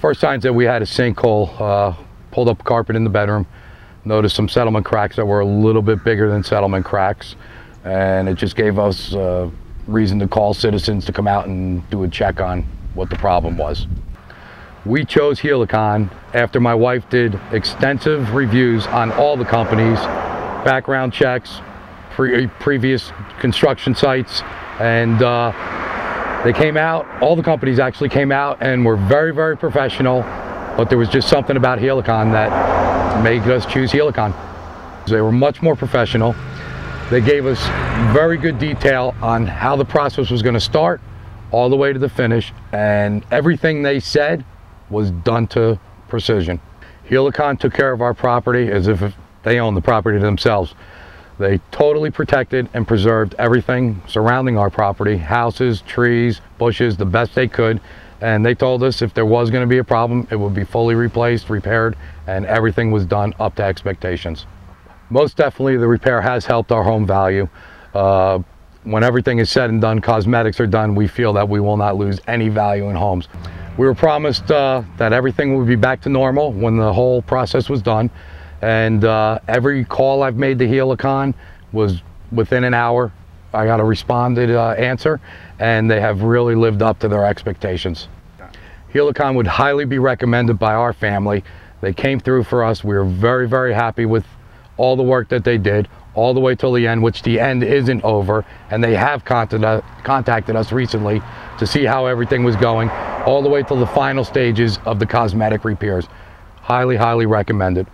First signs that we had a sinkhole, pulled up carpet in the bedroom, noticed some settlement cracks that were a little bit bigger than settlement cracks, and it just gave us reason to call citizens to come out and do a check on what the problem was. We chose Helicon after my wife did extensive reviews on all the companies, background checks, previous construction sites, and they came out, all the companies actually came out and were very, very professional, but there was just something about Helicon that made us choose Helicon. They were much more professional. They gave us very good detail on how the process was going to start all the way to the finish, and everything they said was done to precision. Helicon took care of our property as if they owned the property themselves. They totally protected and preserved everything surrounding our property, houses, trees, bushes, the best they could. And they told us if there was going to be a problem, it would be fully replaced, repaired, and everything was done up to expectations. Most definitely the repair has helped our home value. When everything is said and done, cosmetics are done, we feel that we will not lose any value in homes. We were promised that everything would be back to normal when the whole process was done. And every call I've made to Helicon was within an hour. I got a responded answer, and they have really lived up to their expectations. Helicon would highly be recommended by our family. They came through for us. We were very, very happy with all the work that they did, all the way till the end, which the end isn't over, and they have contacted us recently to see how everything was going, all the way till the final stages of the cosmetic repairs. Highly, highly recommended.